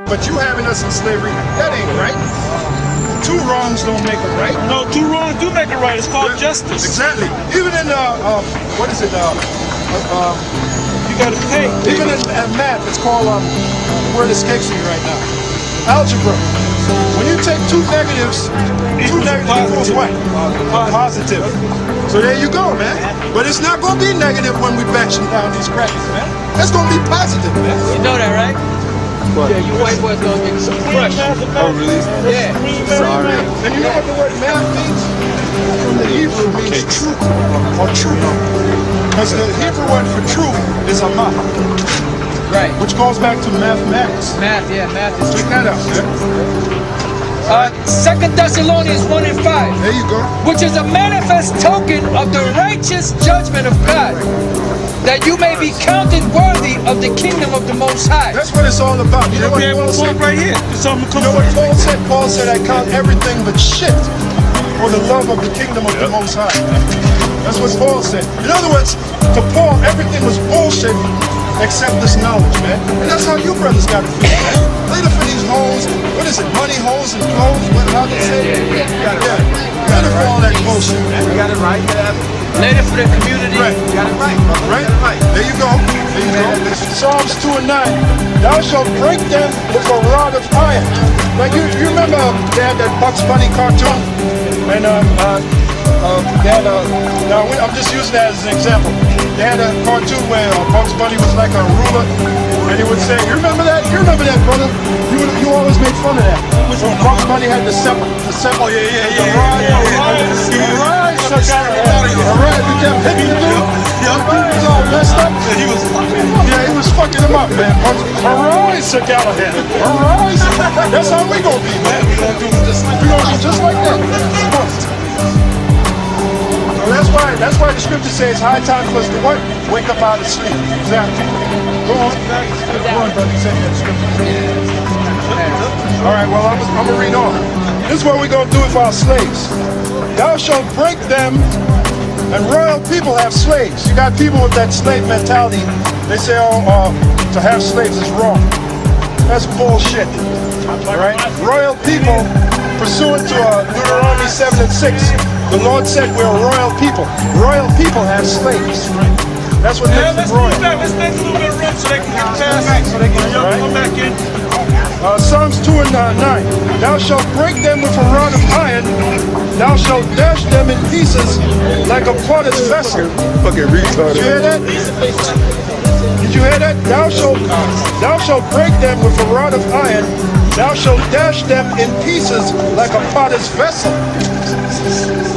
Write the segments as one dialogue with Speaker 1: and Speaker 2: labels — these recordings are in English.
Speaker 1: But you having us in slavery, that ain't right. Two wrongs don't make a right.
Speaker 2: No, two wrongs do make it right. It's called justice.
Speaker 1: Exactly. Even in what is it?
Speaker 2: You gotta pay.
Speaker 1: Even in math, it's called word escapes me right now. Algebra. When you take two negatives equals what? Positive. So there you go, man. But it's not gonna be negative when we bashing down these crackers, man. It's gonna be positive, man.
Speaker 3: You know that, right? What? Yeah, you white boys gonna get some crushed.
Speaker 1: Oh, really?
Speaker 3: Yeah.
Speaker 1: Sorry. And you know what the word math means? From the Hebrew means truth or truth. Because the Hebrew word for truth is amah.
Speaker 3: Right.
Speaker 1: Which goes back to mathematics.
Speaker 3: Math, yeah, math is
Speaker 1: Check that out, man.
Speaker 3: 2 Thessalonians 1 and 5.
Speaker 1: There you go.
Speaker 3: Which is a manifest token of the righteous judgment of God, that you may be counted worthy of the kingdom of the Most High.
Speaker 1: That's what it's all about. You know what Paul said?
Speaker 2: Right here.
Speaker 1: You know what Paul said? Paul said, I count everything but shit for the love of the kingdom of the Most High. That's what Paul said. In other words, to Paul, everything was bullshit except this knowledge, man. And that's how you brothers got to feel, man. Later for these hoes, what is it, money, hoes, and clothes? How they say it? Later for all that bullshit, man.
Speaker 4: You got it right.
Speaker 3: Later for the community.
Speaker 4: You got it right, brother.
Speaker 1: Right? There you go. There you go. Psalms 2 and 9. Thou shalt break them with a rod of iron. Like you remember they had that Bugs Bunny cartoon? And they had now I'm just using that as an example. They had a cartoon where Bugs Bunny was like a ruler, and he would say, you remember that? You remember that, brother? You always made fun of that. Bugs Bunny had the scepter. Oh, yeah. Alright, you kept hitting the dude. He was all messed up. He was fucking him up, man. Alright, Sir Galahad. Alright. That's how we gonna be, man. We gonna do just like that. That's why the scripture says high time for us to what? Wake up out of sleep. Exactly. Go on, brother. You said that scripture. Alright, well, I'm going to read on. This is what we're going to do with our slaves. Thou shalt break them, and royal people have slaves. You got people with that slave mentality. They say, to have slaves is wrong. That's bullshit. Alright? Royal people, pursuant to Deuteronomy 7 and 6, the Lord said we're a royal people. Royal people have slaves. That's what makes them royal.
Speaker 2: Let's make a little bit of room so they can get past. So they can come back in.
Speaker 1: Psalms 2 and 9. Thou shalt break them with a rod of iron. Thou shalt dash them in pieces like a potter's vessel. Fucking retarded. Did you hear that? Did you hear that? Thou shalt break them with a rod of iron. Thou shalt dash them in pieces like a potter's vessel.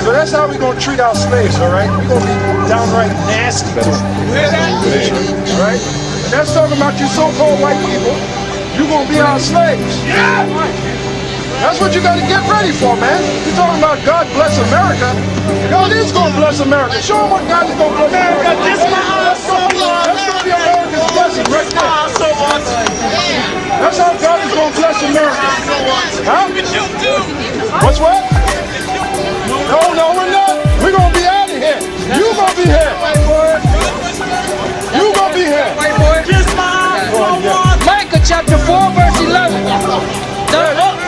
Speaker 1: So that's how we're going to treat our slaves, all right? We're going to be downright nasty to them. Right? And that's talking about you so-called white people. You're going to be our slaves. Yeah! That's what you got to get ready for, man. You're talking about God bless America. God is going to bless America. Show them what God is going to bless America. That's going to be America's blessing right there. That's how God is going to bless America. Huh? What's what? No, we're not. We're going to be out of here. You're going to be here. You're going to be here.
Speaker 3: Micah chapter 4, verse 11.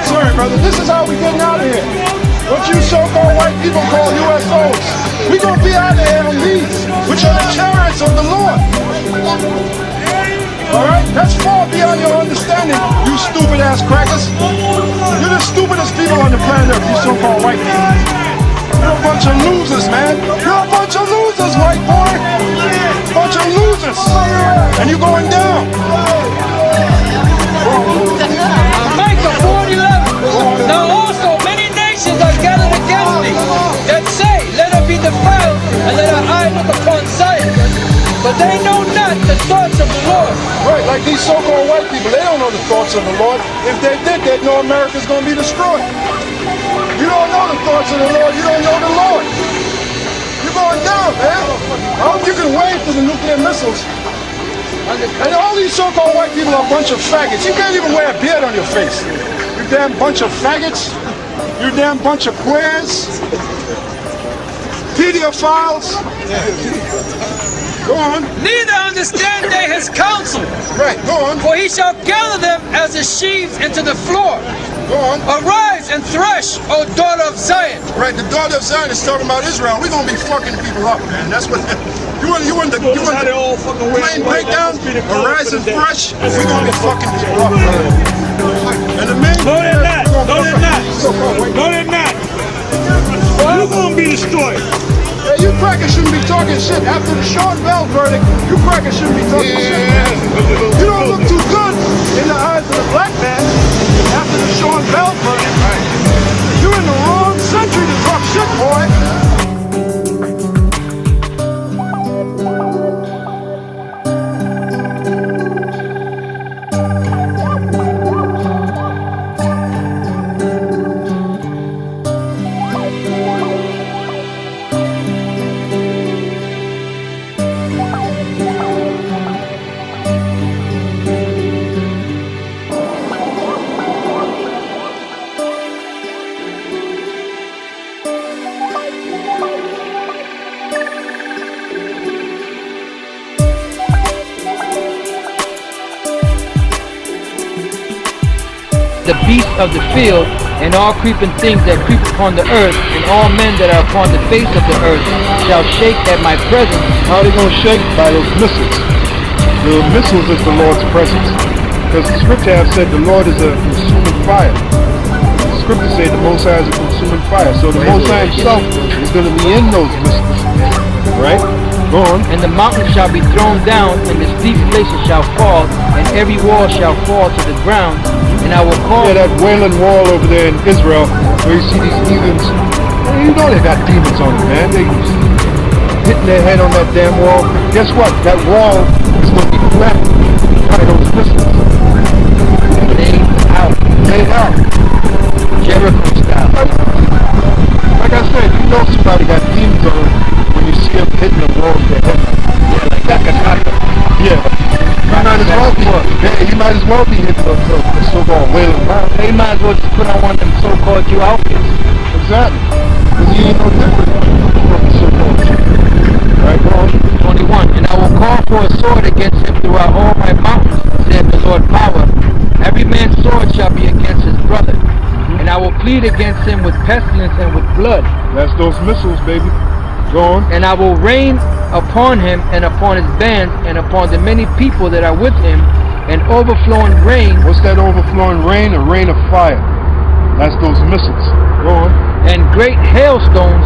Speaker 1: Sorry, brother. This is how we're getting out of here. What you so-called white people call UFOs. We're going to be out of here on these, which are the chariots of the Lord. Alright? That's far beyond your understanding, you stupid-ass crackers. You're the stupidest people on the planet Earth, you so-called white people. You're a bunch of losers, man. You're a bunch of losers, white boy. Bunch of losers. And you're going down.
Speaker 3: Micah 4:11. Now also many nations are gathered against thee, that say, let her be defiled, and let her eye look upon Zion. But they know not the thoughts of the Lord.
Speaker 1: Right, like these so-called white people, they don't know the thoughts of the Lord. If they did, they'd know America's going to be destroyed. You don't know the thoughts of the Lord, you don't know the Lord. You're going down, man. I hope you can wave to the nuclear missiles. And all these so-called white people are a bunch of faggots. You can't even wear a beard on your face. You damn bunch of faggots. You damn bunch of queers. Pedophiles. Go on.
Speaker 3: Neither understand they his counsel.
Speaker 1: Right, go on.
Speaker 3: For he shall gather them as the sheaves into the floor.
Speaker 1: Go on.
Speaker 3: Arise and thresh, O daughter of Zion.
Speaker 1: Right, the daughter of Zion is talking about Israel. We're gonna be fucking people up, man. That's what you want the plain breakdown, arise and thresh, we're gonna be fucking people up, man. And the main
Speaker 2: No, they're not. No, they're not. No, they're not. You're gonna be destroyed.
Speaker 1: Hey, you crackers shouldn't be talking shit after the Sean Bell verdict. You crackers shouldn't be talking shit, man. You don't look too good in the eyes of the black man after the Sean Bell verdict. You're in the wrong century to talk shit, boy.
Speaker 3: The beasts of the field, and all creeping things that creep upon the earth, and all men that are upon the face of the earth, shall shake at my presence.
Speaker 1: How are they going to shake? By those missiles. The missiles is the Lord's presence. Because the scripture have said the Lord is a consuming fire. The scripture say the Most High is a consuming fire. So the Most High himself is going to be in those missiles. Right? Go on.
Speaker 3: And the mountains shall be thrown down, and the steep places shall fall, and every wall shall fall to the ground. And I will call...
Speaker 1: Yeah, that Wailing Wall over there in Israel, where you see these heathens. You know they got demons on them, man. They hitting their head on that damn wall. Guess what? That wall is going to be flattened by those missiles.
Speaker 3: Laid out.
Speaker 1: Laid out.
Speaker 3: Jericho style.
Speaker 1: Like I said, you know somebody got demons on them when you see them hitting the wall with their head.
Speaker 3: Yeah, like that can happen.
Speaker 1: Yeah. He might as well be hitting the so-called Wailing Wall.
Speaker 3: He might as well just put on one of them so-called Jew outfits.
Speaker 1: Exactly. Because he ain't no different from the so-called Jew. Right, go on.
Speaker 3: 21. And I will call for a sword against him throughout all my mountains, saith the Lord power. Every man's sword shall be against his brother. And I will plead against him with pestilence and with blood.
Speaker 1: That's those missiles, baby. Go on.
Speaker 3: And I will rain upon him and upon his bands and upon the many people that are with him, and overflowing rain.
Speaker 1: What's that overflowing rain? A rain of fire. That's those missiles. Go on.
Speaker 3: And great hailstones,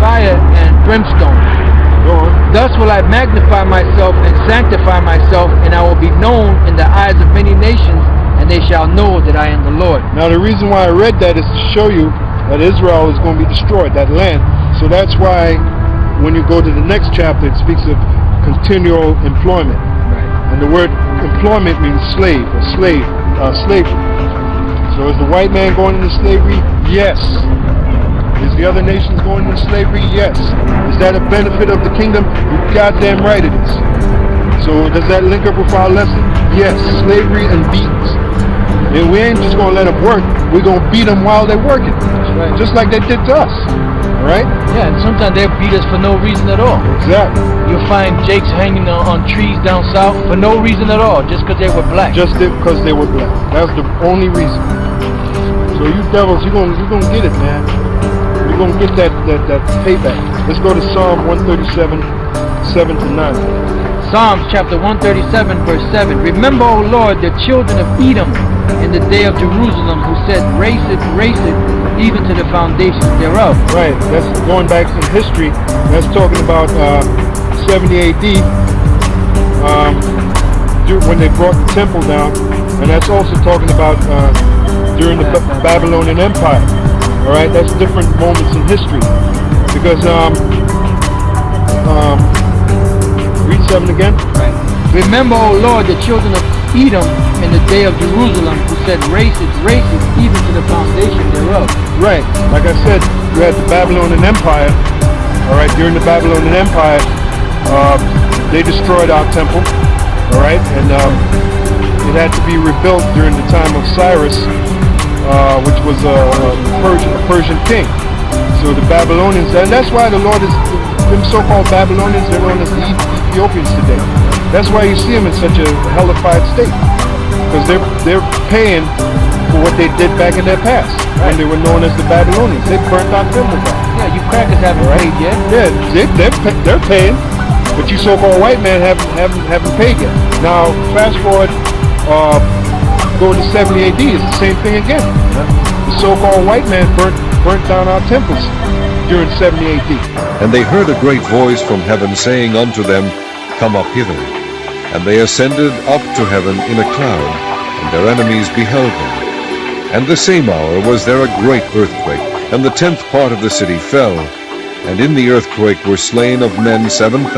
Speaker 3: fire and brimstone.
Speaker 1: Go on.
Speaker 3: Thus will I magnify myself and sanctify myself, and I will be known in the eyes of many nations, and they shall know that I am the Lord.
Speaker 1: Now the reason why I read that is to show you that Israel is going to be destroyed, that land. So that's why when you go to the next chapter, it speaks of continual employment.
Speaker 3: Right.
Speaker 1: And the word employment means slave, or slavery. So is the white man going into slavery? Yes. Is the other nations going into slavery? Yes. Is that a benefit of the kingdom? You're goddamn right it is. So does that link up with our lesson? Yes. Slavery and beatings. And we ain't just going to let them work. We're going to beat them while they're working.
Speaker 3: Right.
Speaker 1: Just like they did to us. Right?
Speaker 3: Yeah, and sometimes they'll beat us for no reason at all.
Speaker 1: Exactly.
Speaker 3: You'll find Jakes hanging on trees down south for no reason at all, just because they were black.
Speaker 1: Just because they were black. That's the only reason. So you devils, you're gonna get it, man. You're gonna get that payback. Let's go to Psalm 137, 7 to 9.
Speaker 3: Psalms chapter 137 verse 7. Remember, O Lord, the children of Edom in the day of Jerusalem, who said, race it, even to the foundations thereof.
Speaker 1: Right, that's going back in history. That's talking about 70 AD, when they brought the temple down, and that's also talking about during the Babylonian Empire. All right, that's different moments in history. Because read 7 again.
Speaker 3: Right. Remember, O Lord, the children of Edom in the day of Jerusalem, who said, race it, even to the foundation thereof.
Speaker 1: Right, like I said, you had the Babylonian Empire. All right, during the Babylonian Empire, they destroyed our temple. All right, and it had to be rebuilt during the time of Cyrus, which was a Persian king. So the Babylonians, and that's why the Lord is, them so-called Babylonians, they're known as the Ethiopians today. That's why you see them in such a hellified state, because they're paying for what they did back in their past when they were known as the Babylonians. They burnt our temples out.
Speaker 3: Yeah, you crackers haven't paid yet.
Speaker 1: Yeah, they're paying, but you so-called white men haven't paid yet. Now, fast forward, going to 70 AD, it's the same thing again. The so-called white man burnt down our temples during 70 AD.
Speaker 4: And they heard a great voice from heaven saying unto them, Come up hither. And they ascended up to heaven in a cloud, and their enemies beheld them. And the same hour was there a great earthquake, and the 10th part of the city fell, and in the earthquake were slain of men 7,000.